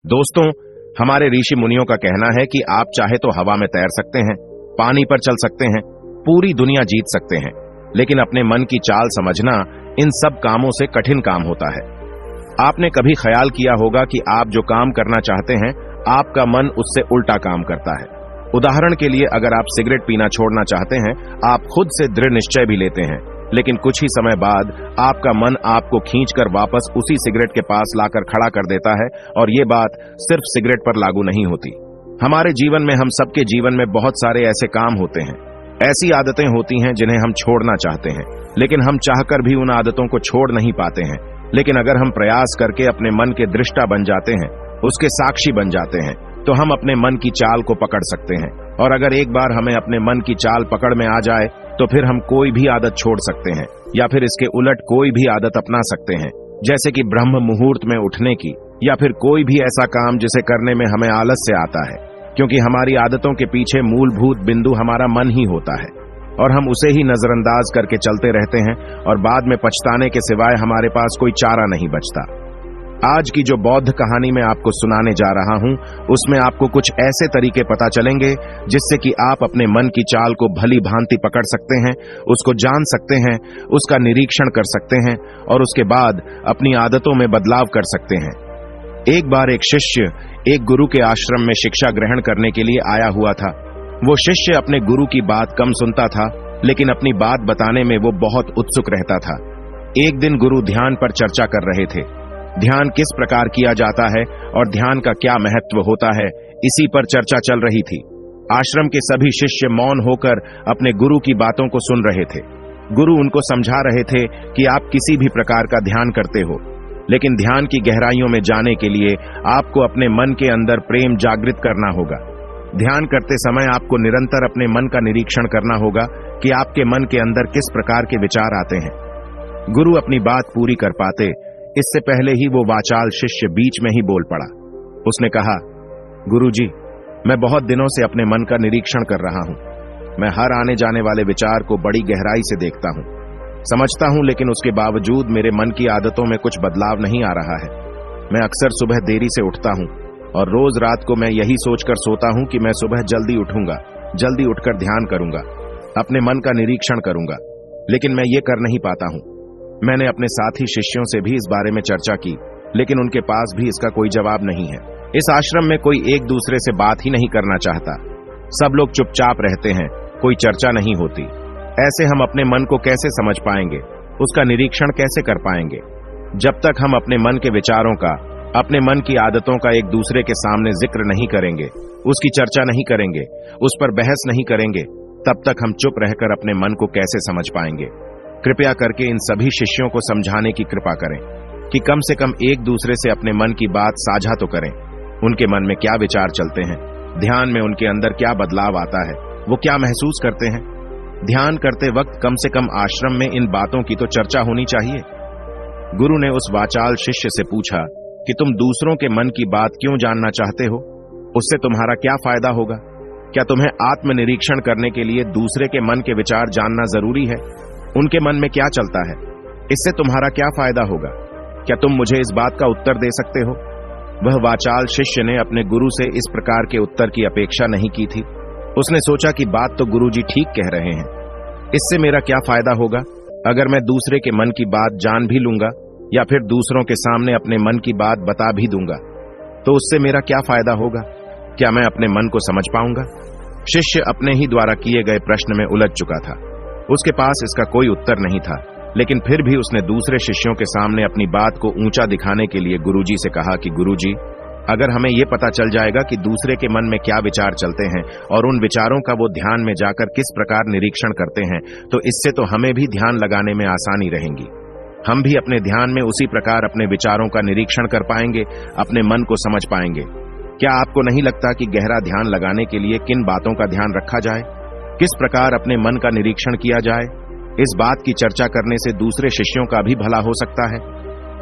दोस्तों, हमारे ऋषि मुनियों का कहना है कि आप चाहे तो हवा में तैर सकते हैं, पानी पर चल सकते हैं, पूरी दुनिया जीत सकते हैं, लेकिन अपने मन की चाल समझना इन सब कामों से कठिन काम होता है। आपने कभी ख्याल किया होगा कि आप जो काम करना चाहते हैं, आपका मन उससे उल्टा काम करता है। उदाहरण के लिए, अगर आप सिगरेट पीना छोड़ना चाहते हैं, आप खुद से दृढ़ निश्चय भी लेते हैं, लेकिन कुछ ही समय बाद आपका मन आपको खींचकर वापस उसी सिगरेट के पास लाकर खड़ा कर देता है। और ये बात सिर्फ सिगरेट पर लागू नहीं होती। हमारे जीवन में, हम सबके जीवन में बहुत सारे ऐसे काम होते हैं, ऐसी आदतें होती हैं जिन्हें हम छोड़ना चाहते हैं, लेकिन हम चाहकर भी उन आदतों को छोड़ नहीं पाते हैं। लेकिन अगर हम प्रयास करके अपने मन के दृष्टा बन जाते हैं, उसके साक्षी बन जाते हैं, तो हम अपने मन की चाल को पकड़ सकते हैं। और अगर एक बार हमें अपने मन की चाल पकड़ में आ जाए, तो फिर हम कोई भी आदत छोड़ सकते हैं, या फिर इसके उलट कोई भी आदत अपना सकते हैं, जैसे कि ब्रह्म मुहूर्त में उठने की, या फिर कोई भी ऐसा काम जिसे करने में हमें आलस से आता है, क्योंकि हमारी आदतों के पीछे मूलभूत बिंदु हमारा मन ही होता है, और हम उसे ही नजरअंदाज करके चलते रहते हैं, और बाद में पछताने के सिवाय हमारे पास कोई चारा नहीं बचता। आज की जो बौद्ध कहानी मैं आपको सुनाने जा रहा हूं, उसमें आपको कुछ ऐसे तरीके पता चलेंगे जिससे कि आप अपने मन की चाल को भली भांति पकड़ सकते हैं, उसको जान सकते हैं, उसका निरीक्षण कर सकते हैं, और उसके बाद अपनी आदतों में बदलाव कर सकते हैं। एक बार एक शिष्य एक गुरु के आश्रम में शिक्षा ग्रहण करने के लिए आया हुआ था। वो शिष्य अपने गुरु की बात कम सुनता था, लेकिन अपनी बात बताने में वो बहुत उत्सुक रहता था। एक दिन गुरु ध्यान पर चर्चा कर रहे थे। ध्यान किस प्रकार किया जाता है और ध्यान का क्या महत्व होता है, इसी पर चर्चा चल रही थी। आश्रम के सभी शिष्य मौन होकर अपने गुरु की बातों को सुन रहे थे। गुरु उनको समझा रहे थे कि आप किसी भी प्रकार का ध्यान करते हो, लेकिन ध्यान की गहराइयों में जाने के लिए आपको अपने मन के अंदर प्रेम जागृत करना होगा। ध्यान करते समय आपको निरंतर अपने मन का निरीक्षण करना होगा कि आपके मन के अंदर किस प्रकार के विचार आते हैं। गुरु अपनी बात पूरी कर पाते, इससे पहले ही वो वाचाल शिष्य बीच में ही बोल पड़ा। उसने कहा, गुरुजी, मैं बहुत दिनों से अपने मन का निरीक्षण कर रहा हूं। मैं हर आने जाने वाले विचार को बड़ी गहराई से देखता हूं, समझता हूं, लेकिन उसके बावजूद मेरे मन की आदतों में कुछ बदलाव नहीं आ रहा है। मैं अक्सर सुबह देरी से उठता हूं, और रोज रात को मैं यही सोचकर सोता हूं कि मैं सुबह जल्दी उठूंगा, जल्दी उठकर ध्यान करूंगा, अपने मन का निरीक्षण करूंगा, लेकिन मैं ये कर नहीं पाता हूं। मैंने अपने साथी शिष्यों से भी इस बारे में चर्चा की, लेकिन उनके पास भी इसका कोई जवाब नहीं है। इस आश्रम में कोई एक दूसरे से बात ही नहीं करना चाहता। सब लोग चुपचाप रहते हैं, कोई चर्चा नहीं होती। ऐसे हम अपने मन को कैसे समझ पाएंगे, उसका निरीक्षण कैसे कर पाएंगे? जब तक हम अपने मन के विचारों का, अपने मन की आदतों का एक दूसरे के सामने जिक्र नहीं करेंगे, उसकी चर्चा नहीं करेंगे, उस पर बहस नहीं करेंगे, तब तक हम चुप रहकर अपने मन को कैसे समझ पाएंगे? कृपया करके इन सभी शिष्यों को समझाने की कृपा करें कि कम से कम एक दूसरे से अपने मन की बात साझा तो करें। उनके मन में क्या विचार चलते हैं, ध्यान में उनके अंदर क्या बदलाव आता है, वो क्या महसूस करते हैं। ध्यान करते वक्त कम से कम आश्रम में इन बातों की तो चर्चा होनी चाहिए। गुरु ने उस वाचाल शिष्य से पूछा कि तुम दूसरों के मन की बात क्यों जानना चाहते हो? उससे तुम्हारा क्या फायदा होगा? क्या तुम्हें आत्मनिरीक्षण करने के लिए दूसरे के मन के विचार जानना जरूरी है? उनके मन में क्या चलता है, इससे तुम्हारा क्या फायदा होगा? क्या तुम मुझे इस बात का उत्तर दे सकते हो? वह वाचाल शिष्य ने अपने गुरु से इस प्रकार के उत्तर की अपेक्षा नहीं की थी। उसने सोचा कि बात तो गुरुजी ठीक कह रहे हैं, इससे मेरा क्या फायदा होगा? अगर मैं दूसरे के मन की बात जान भी लूंगा, या फिर दूसरों के सामने अपने मन की बात बता भी दूंगा, तो उससे मेरा क्या फायदा होगा? क्या मैं अपने मन को समझ पाऊंगा? शिष्य अपने ही द्वारा किए गए प्रश्न में उलझ चुका था। उसके पास इसका कोई उत्तर नहीं था, लेकिन फिर भी उसने दूसरे शिष्यों के सामने अपनी बात को ऊंचा दिखाने के लिए गुरुजी से कहा कि गुरुजी, अगर हमें यह पता चल जाएगा कि दूसरे के मन में क्या विचार चलते हैं और उन विचारों का वो ध्यान में जाकर किस प्रकार निरीक्षण करते हैं, तो इससे तो हमें भी ध्यान लगाने में आसानी रहेगी। हम भी अपने ध्यान में उसी प्रकार अपने विचारों का निरीक्षण कर पाएंगे, अपने मन को समझ पाएंगे। क्या आपको नहीं लगता कि गहरा ध्यान लगाने के लिए किन बातों का ध्यान रखा जाए, किस प्रकार अपने मन का निरीक्षण किया जाए? इस बात की चर्चा करने से दूसरे शिष्यों का भी भला हो सकता है।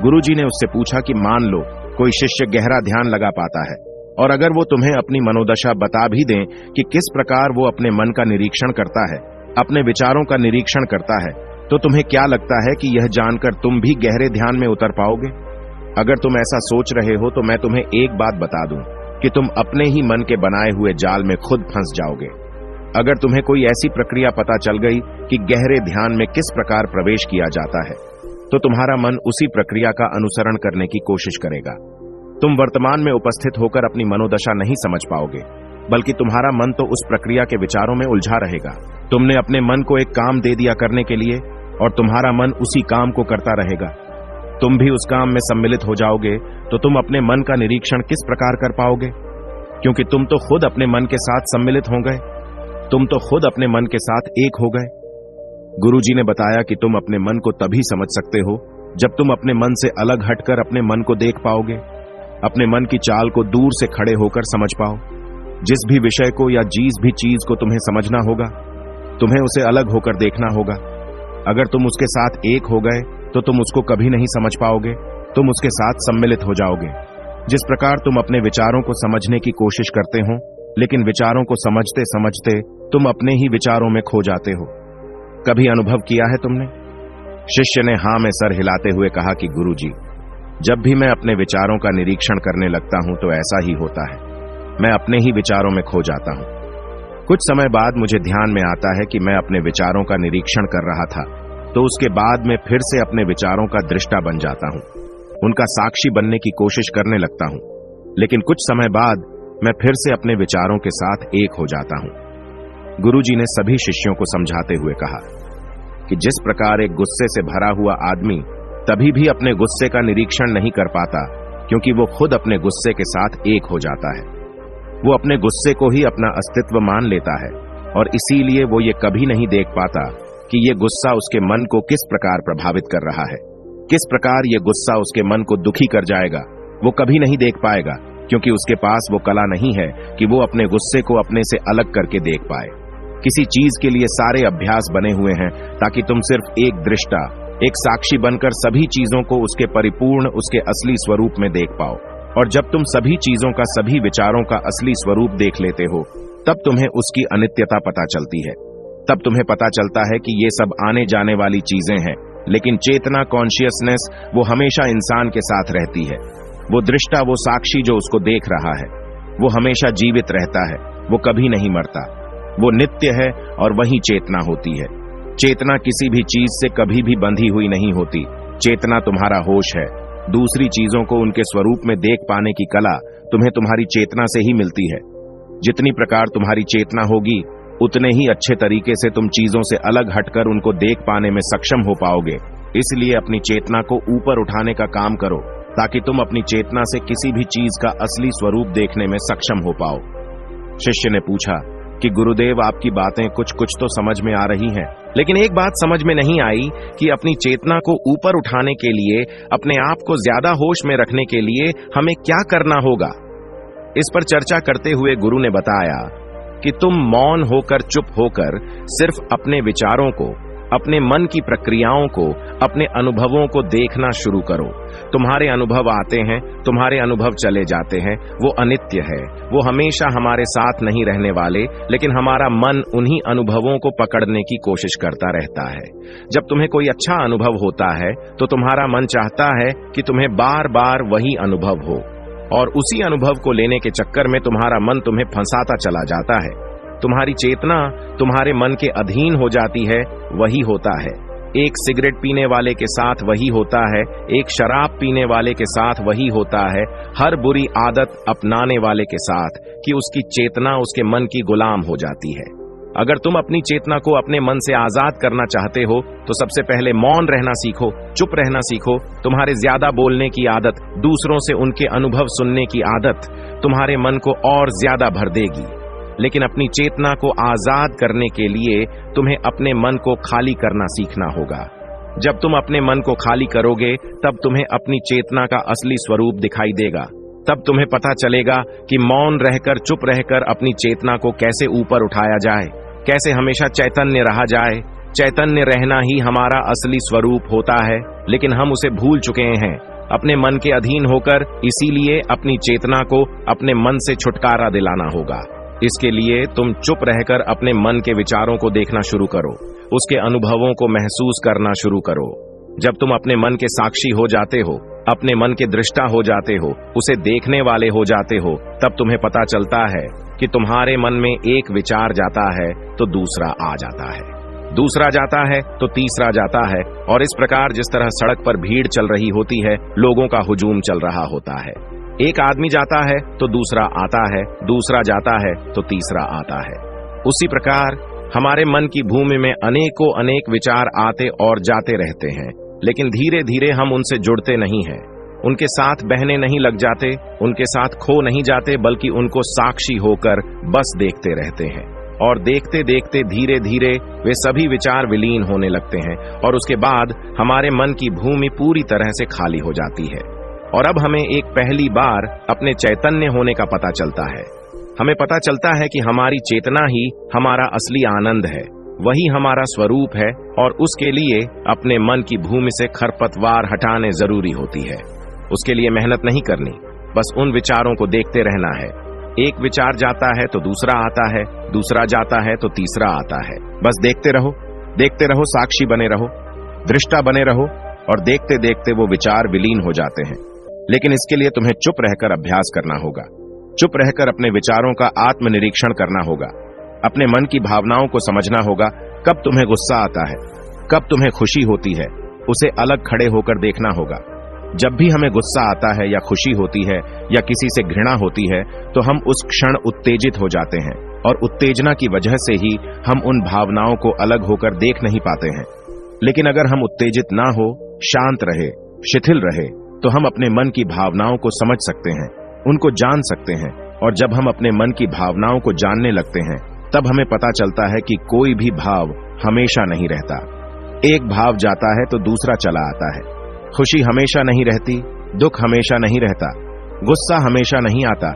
गुरुजी ने उससे पूछा कि मान लो कोई शिष्य गहरा ध्यान लगा पाता है, और अगर वो तुम्हें अपनी मनोदशा बता भी दें कि किस प्रकार वो अपने मन का निरीक्षण करता है, अपने विचारों का निरीक्षण करता है, तो तुम्हें क्या लगता है कि यह जानकर तुम भी गहरे ध्यान में उतर पाओगे? अगर तुम ऐसा सोच रहे हो तो मैं तुम्हें एक बात बता दूं कि तुम अपने ही मन के बनाए हुए जाल में खुद फंस जाओगे। अगर तुम्हें कोई ऐसी प्रक्रिया पता चल गई कि गहरे ध्यान में किस प्रकार प्रवेश किया जाता है, तो तुम्हारा मन उसी प्रक्रिया का अनुसरण करने की कोशिश करेगा। तुम वर्तमान में उपस्थित होकर अपनी मनोदशा नहीं समझ पाओगे, बल्कि तुम्हारा मन तो उस प्रक्रिया के विचारों में उलझा रहेगा। तुमने अपने मन को एक काम दे दिया करने के लिए, और तुम्हारा मन उसी काम को करता रहेगा। तुम भी उस काम में सम्मिलित हो जाओगे तो तुम अपने मन का निरीक्षण किस प्रकार कर पाओगे, क्योंकि तुम तो खुद अपने मन के साथ सम्मिलित हो गए, तुम तो खुद अपने मन के साथ एक हो गए। गुरुजी ने बताया कि तुम अपने मन को तभी समझ सकते हो जब तुम अपने मन से अलग हटकर अपने मन को देख पाओगे, अपने मन की चाल को दूर से खड़े होकर समझ पाओ। जिस भी विषय को या जिस भी चीज को तुम्हें समझना होगा, तुम्हें उसे अलग होकर देखना होगा। अगर तुम उसके साथ एक हो गए तो तुम उसको कभी नहीं समझ पाओगे, तुम उसके साथ सम्मिलित हो जाओगे। जिस प्रकार तुम अपने विचारों को समझने की कोशिश करते हो, लेकिन विचारों को समझते समझते तुम अपने ही विचारों में खो जाते हो। कभी अनुभव किया है तुमने? शिष्य ने हां में सर हिलाते हुए कहा कि गुरुजी, जब भी मैं अपने विचारों का निरीक्षण करने लगता हूं तो ऐसा ही होता है, मैं अपने ही विचारों में खो जाता हूं। कुछ समय बाद मुझे ध्यान में आता है कि मैं अपने विचारों का निरीक्षण कर रहा था, तो उसके बाद मैं फिर से अपने विचारों का दृष्टा बन जाता हूं, उनका साक्षी बनने की कोशिश करने लगता हूं। लेकिन कुछ समय बाद मैं फिर से अपने विचारों के साथ एक हो जाता हूं। गुरुजी ने सभी शिष्यों को समझाते हुए कहा कि जिस प्रकार एक गुस्से से भरा हुआ आदमी तभी भी अपने गुस्से का निरीक्षण नहीं कर पाता, क्योंकि वो खुद अपने गुस्से के साथ एक हो जाता है। वो अपने गुस्से को ही अपना अस्तित्व मान लेता है, और इसीलिए वो ये कभी नहीं देख पाता कि ये गुस्सा उसके मन को किस प्रकार प्रभावित कर रहा है, किस प्रकार ये गुस्सा उसके मन को दुखी कर जाएगा। वो कभी नहीं देख पाएगा, क्योंकि उसके पास वो कला नहीं है कि वो अपने गुस्से को अपने से अलग करके देख पाए। किसी चीज के लिए सारे अभ्यास बने हुए हैं ताकि तुम सिर्फ एक दृष्टा, एक साक्षी बनकर सभी चीजों को उसके परिपूर्ण, उसके असली स्वरूप में देख पाओ। और जब तुम सभी चीजों का, सभी विचारों का असली स्वरूप देख लेते हो, तब तुम्हें उसकी अनित्यता पता चलती है। तब तुम्हें पता चलता है कि ये सब आने जाने वाली चीजें हैं, लेकिन चेतना, कॉन्शियसनेस, वो हमेशा इंसान के साथ रहती है। वो दृष्टा, वो साक्षी जो उसको देख रहा है, वो हमेशा जीवित रहता है, वो कभी नहीं मरता, वो नित्य है, और वही चेतना होती है। चेतना किसी भी चीज से कभी भी बंधी हुई नहीं होती। चेतना तुम्हारा होश है। दूसरी चीजों को उनके स्वरूप में देख पाने की कला तुम्हें तुम्हारी चेतना से ही मिलती है। जितनी प्रकार तुम्हारी चेतना होगी, उतने ही अच्छे तरीके से तुम चीजों से अलग हटकर उनको देख पाने में सक्षम हो पाओगे। इसलिए अपनी चेतना को ऊपर उठाने का काम करो, ताकि तुम अपनी चेतना से किसी भी चीज का असली स्वरूप देखने में सक्षम हो पाओ। शिष्य ने पूछा कि गुरुदेव, आपकी बातें कुछ कुछ तो समझ में आ रही हैं, लेकिन एक बात समझ में नहीं आई कि अपनी चेतना को ऊपर उठाने के लिए, अपने आप को ज्यादा होश में रखने के लिए हमें क्या करना होगा। इस पर चर्चा करते हुए गुरु ने बताया कि तुम मौन होकर, चुप होकर सिर्फ अपने विचारों को, अपने मन की प्रक्रियाओं को, अपने अनुभवों को देखना शुरू करो। तुम्हारे अनुभव आते हैं, तुम्हारे अनुभव चले जाते हैं, वो अनित्य है, वो हमेशा हमारे साथ नहीं रहने वाले, लेकिन हमारा मन उन्हीं अनुभवों को पकड़ने की कोशिश करता रहता है। जब तुम्हें कोई अच्छा अनुभव होता है तो तुम्हारा मन चाहता है कि तुम्हें बार बार वही अनुभव हो, और उसी अनुभव को लेने के चक्कर में तुम्हारा मन तुम्हें फंसाता चला जाता है। तुम्हारी चेतना तुम्हारे मन के अधीन हो जाती है। वही होता है, एक सिगरेट पीने वाले के साथ वही होता है, एक शराब पीने वाले के साथ वही होता है, हर बुरी आदत अपनाने वाले के साथ, कि उसकी चेतना उसके मन की गुलाम हो जाती है। अगर तुम अपनी चेतना को अपने मन से आजाद करना चाहते हो तो सबसे पहले मौन रहना सीखो, चुप रहना सीखो। तुम्हारे ज्यादा बोलने की आदत, दूसरों से उनके अनुभव सुनने की आदत तुम्हारे मन को और ज्यादा भर देगी। लेकिन अपनी चेतना को आजाद करने के लिए तुम्हें अपने मन को खाली करना सीखना होगा। जब तुम अपने मन को खाली करोगे, तब तुम्हें अपनी चेतना का असली स्वरूप दिखाई देगा। तब तुम्हें पता चलेगा कि मौन रहकर, चुप रहकर अपनी चेतना को कैसे ऊपर उठाया जाए, कैसे हमेशा चैतन्य रहा जाए। चैतन्य रहना ही हमारा असली स्वरूप होता है, लेकिन हम उसे भूल चुके हैं अपने मन के अधीन होकर। इसीलिए अपनी चेतना को अपने मन से छुटकारा दिलाना होगा। इसके लिए तुम चुप रहकर अपने मन के विचारों को देखना शुरू करो, उसके अनुभवों को महसूस करना शुरू करो। जब तुम अपने मन के साक्षी हो जाते हो, अपने मन के दृष्टा हो जाते हो, उसे देखने वाले हो जाते हो, तब तुम्हें पता चलता है कि तुम्हारे मन में एक विचार जाता है तो दूसरा आ जाता है, दूसरा जाता है तो तीसरा जाता है, और इस प्रकार जिस तरह सड़क पर भीड़ चल रही होती है, लोगों का हुजूम चल रहा होता है। एक आदमी जाता है तो दूसरा आता है, दूसरा जाता है तो तीसरा आता है। उसी प्रकार हमारे मन की भूमि में अनेकों अनेक विचार आते और जाते रहते हैं, लेकिन धीरे धीरे हम उनसे जुड़ते नहीं हैं, उनके साथ बहने नहीं लग जाते, उनके साथ खो नहीं जाते, बल्कि उनको साक्षी होकर बस देखते रहते हैं। और देखते देखते धीरे धीरे वे सभी विचार विलीन होने लगते हैं, और उसके बाद हमारे मन की भूमि पूरी तरह से खाली हो जाती है। और अब हमें एक पहली बार अपने चैतन्य होने का पता चलता है। हमें पता चलता है कि हमारी चेतना ही हमारा असली आनंद है, वही हमारा स्वरूप है, और उसके लिए अपने मन की भूमि से खरपतवार हटाने जरूरी होती है। उसके लिए मेहनत नहीं करनी, बस उन विचारों को देखते रहना है। एक विचार जाता है तो दूसरा आता है, दूसरा जाता है तो तीसरा आता है। बस देखते रहो, साक्षी बने रहो, दृष्टा बने रहो, और देखते देखते वो विचार विलीन हो जाते हैं। लेकिन इसके लिए तुम्हें चुप रहकर अभ्यास करना होगा, चुप रहकर अपने विचारों का आत्मनिरीक्षण करना होगा, अपने मन की भावनाओं को समझना होगा। कब तुम्हें गुस्सा आता है, कब तुम्हें खुशी होती है, उसे अलग खड़े होकर देखना होगा। जब भी हमें गुस्सा आता है या खुशी होती है या किसी से घृणा होती है, तो हम उस क्षण उत्तेजित हो जाते हैं, और उत्तेजना की वजह से ही हम उन भावनाओं को अलग होकर देख नहीं पाते हैं। लेकिन अगर हम उत्तेजित ना हो, शांत रहे, शिथिल रहे, तो हम अपने मन की भावनाओं को समझ सकते हैं, उनको जान सकते हैं। और जब हम अपने मन की भावनाओं को जानने लगते हैं, तब हमें पता चलता है कि कोई भी भाव हमेशा नहीं रहता। एक भाव जाता है तो दूसरा चला आता है। खुशी हमेशा नहीं रहती, दुख हमेशा नहीं रहता, गुस्सा हमेशा नहीं आता,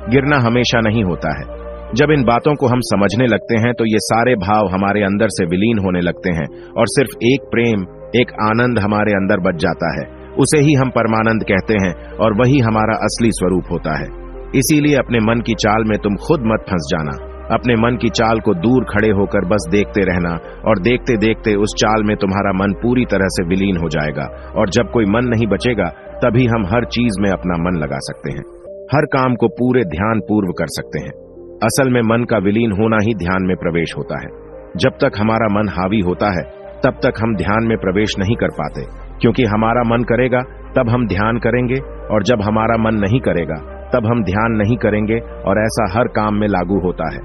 गिरना हमेशा नहीं होता है। जब इन बातों को हम समझने लगते हैं तो ये सारे भाव हमारे अंदर से विलीन होने लगते हैं, और सिर्फ एक प्रेम, एक आनंद हमारे अंदर बच जाता है। उसे ही हम परमानंद कहते हैं, और वही हमारा असली स्वरूप होता है। इसीलिए अपने मन की चाल में तुम खुद मत फंस जाना। अपने मन की चाल को दूर खड़े होकर बस देखते रहना, और देखते देखते उस चाल में तुम्हारा मन पूरी तरह से विलीन हो जाएगा। और जब कोई मन नहीं बचेगा, तभी हम हर चीज में अपना मन लगा सकते हैं, हर काम को पूरे ध्यान पूर्व कर सकते हैं। असल में मन का विलीन होना ही ध्यान में प्रवेश होता है। जब तक हमारा मन हावी होता है, तब तक हम ध्यान में प्रवेश नहीं कर पाते, क्योंकि हमारा मन करेगा तब हम ध्यान करेंगे, और जब हमारा मन नहीं करेगा तब हम ध्यान नहीं करेंगे, और ऐसा हर काम में लागू होता है।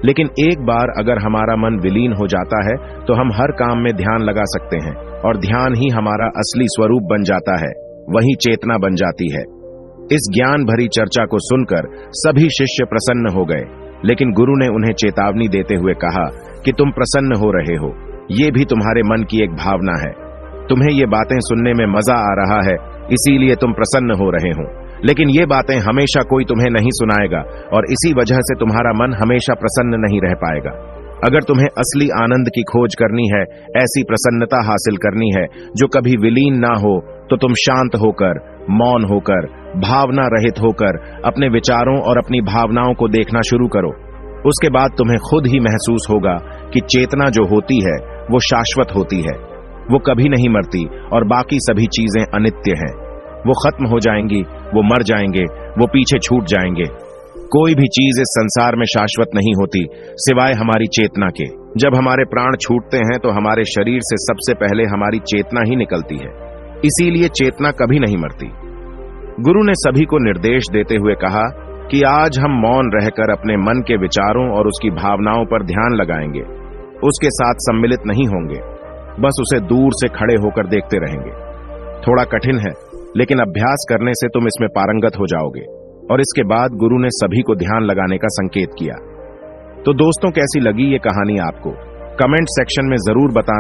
लेकिन एक बार अगर हमारा मन विलीन हो जाता है, तो हम हर काम में ध्यान लगा सकते हैं, और ध्यान ही हमारा असली स्वरूप बन जाता है, वही चेतना बन जाती है। इस ज्ञान भरी चर्चा को सुनकर सभी शिष्य प्रसन्न हो गए, लेकिन गुरु ने उन्हें चेतावनी देते हुए कहा कि तुम प्रसन्न हो रहे हो, ये भी तुम्हारे मन की एक भावना है। तुम्हें ये बातें सुनने में मजा आ रहा है, इसीलिए तुम प्रसन्न हो रहे हो, लेकिन ये बातें हमेशा कोई तुम्हें नहीं सुनाएगा, और इसी वजह से तुम्हारा मन हमेशा प्रसन्न नहीं रह पाएगा। अगर तुम्हें असली आनंद की खोज करनी है, ऐसी प्रसन्नता हासिल करनी है जो कभी विलीन ना हो, तो तुम शांत होकर, मौन होकर, भावना रहित होकर अपने विचारों और अपनी भावनाओं को देखना शुरू करो। उसके बाद तुम्हें खुद ही महसूस होगा कि चेतना जो होती है वो शाश्वत होती है, वो कभी नहीं मरती, और बाकी सभी चीजें अनित्य हैं। वो खत्म हो जाएंगी, वो मर जाएंगे, वो पीछे छूट जाएंगे। कोई भी चीज इस संसार में शाश्वत नहीं होती सिवाय हमारी चेतना के। जब हमारे प्राण छूटते हैं तो हमारे शरीर से सबसे पहले हमारी चेतना ही निकलती है, इसीलिए चेतना कभी नहीं मरती। गुरु ने सभी को निर्देश देते हुए कहा कि आज हम मौन रहकर अपने मन के विचारों और उसकी भावनाओं पर ध्यान लगाएंगे, उसके साथ सम्मिलित नहीं होंगे, बस उसे दूर से खड़े होकर देखते रहेंगे। थोड़ा कठिन है, लेकिन अभ्यास करने से तुम इसमें पारंगत हो जाओगे। और इसके बाद गुरु ने सभी को ध्यान लगाने का संकेत किया। तो दोस्तों, कैसी लगी ये कहानी आपको? कमेंट सेक्शन में जरूर बताना।